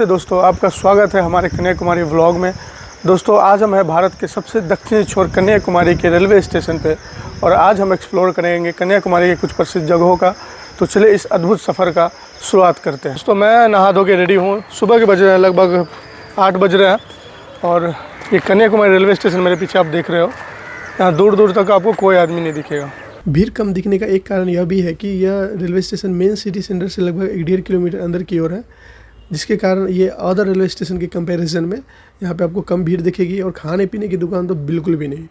नमस्ते दोस्तों, आपका स्वागत है हमारे कन्याकुमारी व्लॉग में। दोस्तों आज हम हैं भारत के सबसे दक्षिणी छोर कन्याकुमारी के रेलवे स्टेशन पे और आज हम एक्सप्लोर करेंगे कन्याकुमारी के कुछ प्रसिद्ध जगहों का। तो चलिए इस अद्भुत सफ़र का शुरुआत करते हैं। दोस्तों मैं नहा धो के रेडी हूँ, सुबह के बज रहे हैं, लगभग 8 बज रहे हैं और ये कन्याकुमारी रेलवे स्टेशन मेरे पीछे आप देख रहे हो। यहाँ दूर दूर तक आपको कोई आदमी नहीं दिखेगा। भीड़ कम दिखने का एक कारण यह भी है कि यह railway station main city centre से लगभग 1.5 किलोमीटर अंदर की ओर है, जिसके कारण ये अदर रेलवे स्टेशन के कंपैरिजन में यहाँ पे आपको कम भीड़ दिखेगी और खाने पीने की दुकान तो बिल्कुल भी नहीं।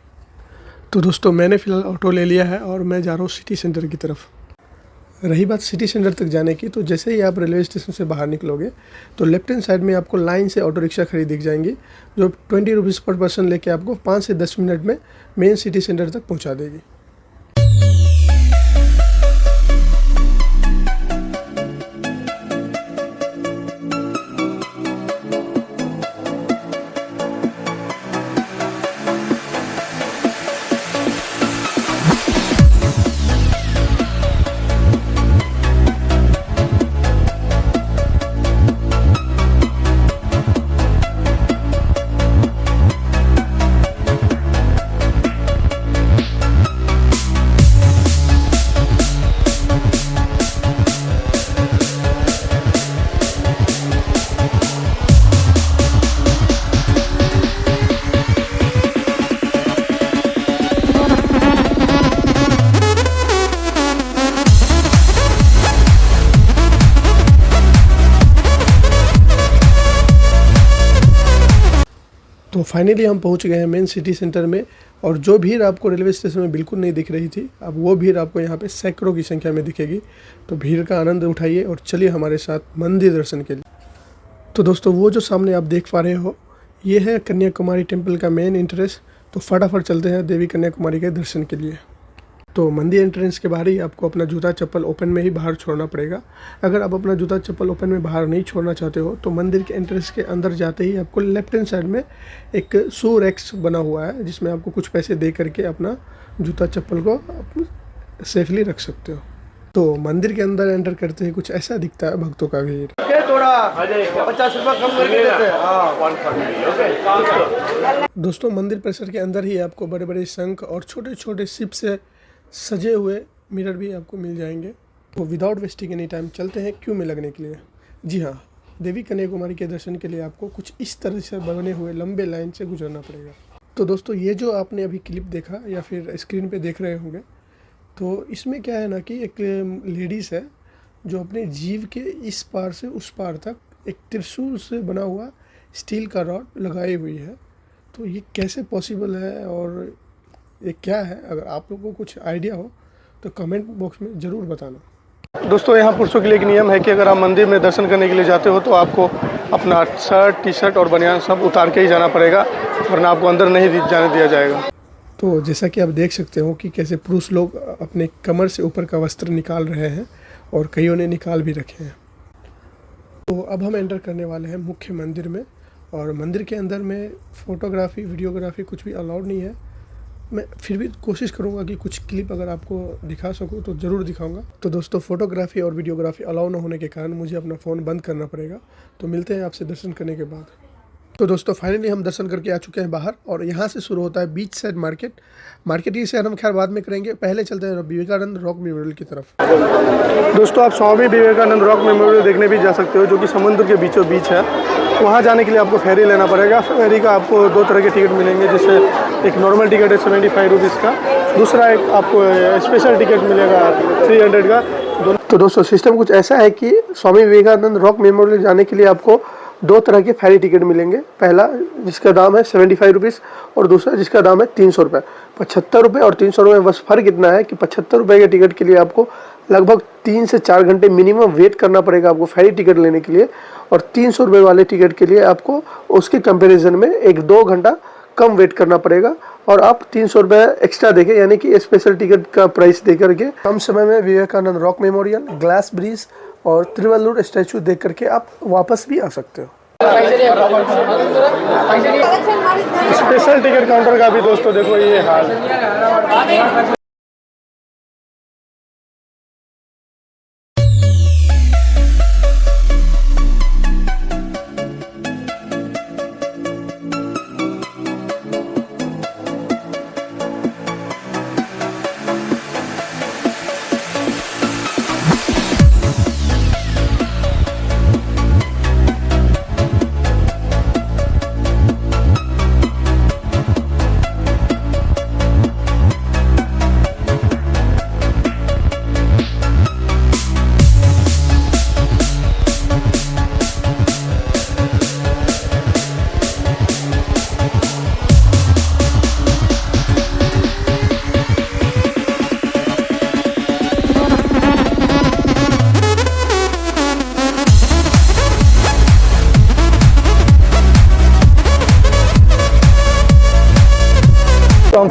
तो दोस्तों मैंने फ़िलहाल ऑटो ले लिया है और मैं जा रहा हूँ सिटी सेंटर की तरफ। रही बात सिटी सेंटर तक जाने की, तो जैसे ही आप रेलवे स्टेशन से बाहर निकलोगे तो लेफ्ट हैंड साइड में आपको लाइन से ऑटो रिक्शा खड़ी दिख जाएंगी, जो 20 रुपीज़ पर पर्सन लेके आपको 5 से 10 मिनट में मेन सिटी सेंटर तक पहुँचा देगी। तो फाइनली हम पहुंच गए हैं मेन सिटी सेंटर में, और जो भीड़ आपको रेलवे स्टेशन में बिल्कुल नहीं दिख रही थी, अब वो भीड़ आपको यहाँ पे सैकड़ों की संख्या में दिखेगी। तो भीड़ का आनंद उठाइए और चलिए हमारे साथ मंदिर दर्शन के लिए। तो दोस्तों वो जो सामने आप देख पा रहे हो, ये है कन्याकुमारी टेम्पल का मेन एंट्रेंस। तो फटाफट चलते हैं देवी कन्याकुमारी के दर्शन के लिए। तो मंदिर एंट्रेंस के बाहर ही आपको अपना जूता चप्पल ओपन में ही बाहर छोड़ना पड़ेगा। अगर आप अपना जूता चप्पल ओपन में बाहर नहीं छोड़ना चाहते हो तो मंदिर के एंट्रेंस के अंदर जाते ही आपको लेफ्ट हैंड साइड में एक शू रैक्स बना हुआ है, जिसमें आपको कुछ पैसे दे करके अपना जूता चप्पल को सेफली रख सकते हो। तो मंदिर के अंदर एंटर करते ही कुछ ऐसा दिखता है भक्तों का भीड़। दोस्तों मंदिर परिसर के अंदर ही आपको बड़े बड़े शंख और छोटे छोटे शिप से सजे हुए मिरर भी आपको मिल जाएंगे। तो विदाउट वेस्टिंग एनी टाइम चलते हैं क्यू में लगने के लिए। जी हाँ, देवी कन्याकुमारी के दर्शन के लिए आपको कुछ इस तरह से बने हुए लंबे लाइन से गुजरना पड़ेगा। तो दोस्तों ये जो आपने अभी क्लिप देखा या फिर स्क्रीन पे देख रहे होंगे, तो इसमें क्या है ना कि एक लेडीज़ है जो अपने जीव के इस पार से उस पार तक एक त्रिशूल से बना हुआ स्टील का रॉड लगाई हुई है। तो ये कैसे पॉसिबल है और ये क्या है, अगर आप लोगों को कुछ आइडिया हो तो कमेंट बॉक्स में ज़रूर बताना। दोस्तों यहाँ पुरुषों के लिए एक नियम है कि अगर आप मंदिर में दर्शन करने के लिए जाते हो तो आपको अपना शर्ट, टी शर्ट और बनियान सब उतार के ही जाना पड़ेगा, वरना आपको अंदर नहीं जाने दिया जाएगा। तो जैसा कि आप देख सकते हो कि कैसे पुरुष लोग अपने कमर से ऊपर का वस्त्र निकाल रहे हैं और कईयों ने निकाल भी रखे हैं। तो अब हम एंटर करने वाले हैं मुख्य मंदिर में, और मंदिर के अंदर में फ़ोटोग्राफी, वीडियोग्राफी कुछ भी अलाउड नहीं है। मैं फिर भी कोशिश करूंगा कि कुछ क्लिप अगर आपको दिखा सकूं तो ज़रूर दिखाऊंगा। तो दोस्तों फ़ोटोग्राफी और वीडियोग्राफी अलाउ न होने के कारण मुझे अपना फ़ोन बंद करना पड़ेगा। तो मिलते हैं आपसे दर्शन करने के बाद। तो दोस्तों फाइनली हम दर्शन करके आ चुके हैं बाहर, और यहाँ से शुरू होता है बीच साइड मार्केट की शेयर हम खैर बाद में करेंगे। पहले चलते हैं विवेकानंद रॉक मेमोरियल की तरफ। दोस्तों आप स्वामी विवेकानंद रॉक मेमोरियल देखने भी जा सकते हो, जो कि समुद्र के बीचों बीच है। वहाँ जाने के लिए आपको फेरी लेना पड़ेगा। फेरी का आपको 2 तरह के टिकट मिलेंगे, जिससे एक नॉर्मल टिकट है 75 रुपीज़ का, दूसरा एक आपको स्पेशल टिकट मिलेगा 300 का। तो दोस्तों सिस्टम कुछ ऐसा है कि स्वामी विवेकानंद रॉक मेमोरियल जाने के लिए आपको 2 तरह के फेरी टिकट मिलेंगे। पहला जिसका दाम है 75 रुपीज़ और दूसरा जिसका दाम है 300 रुपये। 75 रुपये और 300 रुपये बस फ़र्क इतना है कि 75 रुपये के टिकट के लिए आपको लगभग 3 से 4 घंटे मिनिमम वेट करना पड़ेगा आपको फेरी टिकट लेने के लिए, और 300 रुपये वाले टिकट के लिए आपको उसके कंपेरिजन में 1-2 घंटा कम वेट करना पड़ेगा, और आप 300 रुपये एक्स्ट्रा देके, यानी कि स्पेशल टिकट का प्राइस दे करके कम समय में Vivekananda rock memorial, glass bridge और त्रिवल्लुर स्टैचू देख करके आप वापस भी आ सकते हो। स्पेशल टिकट काउंटर का भी दोस्तों देखो ये हाल।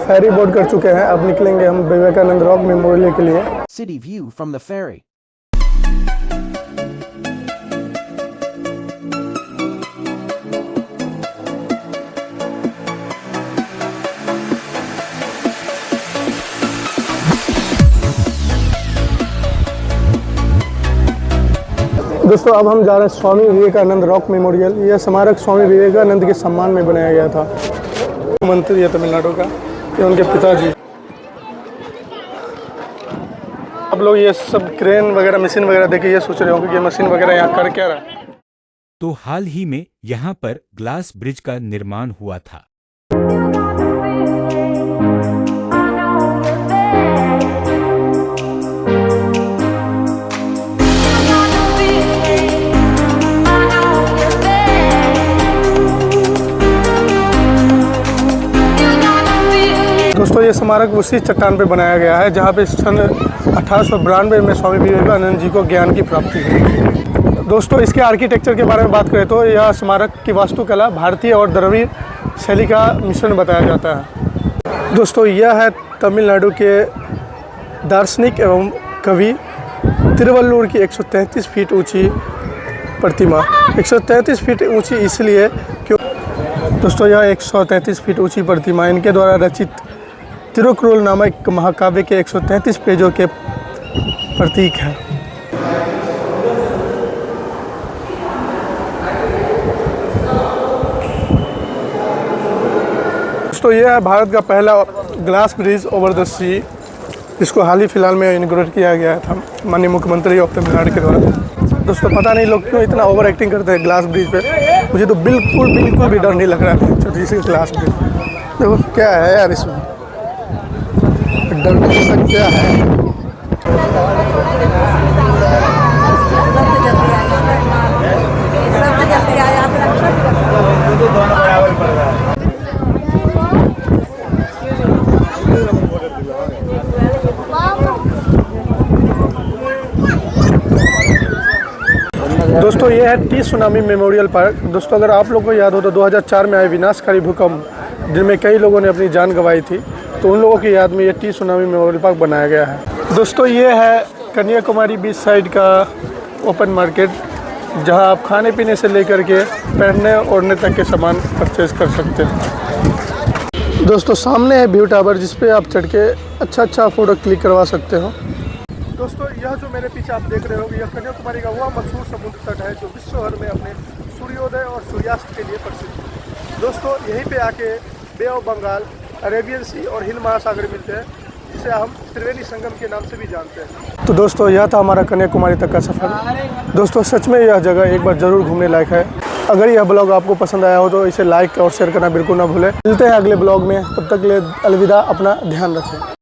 फेरी बोर्ड कर चुके हैं। अब निकलेंगे हम विवेकानंद रॉक मेमोरियल के लिए। City view from the ferry. दोस्तों अब हम जा रहे हैं स्वामी विवेकानंद रॉक मेमोरियल। यह स्मारक स्वामी विवेकानंद के सम्मान में बनाया गया था। मंत्री है तमिलनाडु का, ये उनके पिताजी। आप लोग ये सब क्रेन वगैरह मशीन वगैरह देखे ये सोच रहे होंगे कि ये मशीन वगैरह यहाँ कर क्या रहा है। तो हाल ही में यहाँ पर ग्लास ब्रिज का निर्माण हुआ था। दोस्तों ये स्मारक उसी चट्टान पे बनाया गया है जहाँ पे सन 1892 में स्वामी विवेकानंद जी को ज्ञान की प्राप्ति हुई। दोस्तों इसके आर्किटेक्चर के बारे में बात करें तो यह स्मारक की वास्तुकला भारतीय और द्रविड़ शैली का मिश्रण बताया जाता है। दोस्तों यह है तमिलनाडु के दार्शनिक एवं कवि तिरुवल्लुवर की 133 फीट ऊंची प्रतिमा। 133 फीट ऊंची इसलिए क्यों दोस्तों यह 133 फीट ऊंची प्रतिमा इनके द्वारा रचित तिरुकुरल नामक महाकाव्य के 133 पेजों के प्रतीक है। दोस्तों यह है भारत का पहला ग्लास ब्रिज ओवर द सी, जिसको हाल ही फिलहाल में इनॉग्रेट किया गया था माननीय मुख्यमंत्री ऑफ तमिलनाडु के द्वारा। दोस्तों पता नहीं लोग क्यों इतना ओवर एक्टिंग करते हैं ग्लास ब्रिज पे। मुझे तो बिल्कुल भी डर नहीं लग रहा है छोटी सी ग्लास ब्रिज। देखो क्या है यार, इसमें डर जैसा क्या है। दोस्तों ये है टी सुनामी मेमोरियल पार्क। दोस्तों अगर आप लोगों को याद हो तो 2004 में आए विनाशकारी भूकंप जिनमें कई लोगों ने अपनी जान गंवाई थी, तो उन लोगों की याद में ये टी सुनामी मेमोरियल पार्क बनाया गया है। दोस्तों ये है कन्याकुमारी बीच साइड का ओपन मार्केट, जहां आप खाने पीने से लेकर के पहनने ओढ़ने तक के सामान परचेज कर सकते हैं। दोस्तों सामने है व्यू टावर, जिस पे आप चढ़ के अच्छा फ़ोटो क्लिक करवा सकते हो। दोस्तों यह जो मेरे पीछे आप देख रहे हो यह कन्याकुमारी का वह मशहूर समुद्र तट है जो विश्व भर में अपने सूर्योदय और सूर्यास्त के लिए प्रसिद्ध है। दोस्तों यहीं पे आके बे ऑफ बंगाल, अरेबियन सी और हिंद महासागर मिलते हैं, जिसे हम त्रिवेणी संगम के नाम से भी जानते हैं। तो दोस्तों यह था हमारा कन्याकुमारी तक का सफ़र। दोस्तों सच में यह जगह एक बार ज़रूर घूमने लायक है। अगर यह ब्लॉग आपको पसंद आया हो तो इसे लाइक और शेयर करना बिल्कुल ना भूलें। मिलते हैं अगले ब्लॉग में, तब तक के लिए अलविदा, अपना ध्यान रखें।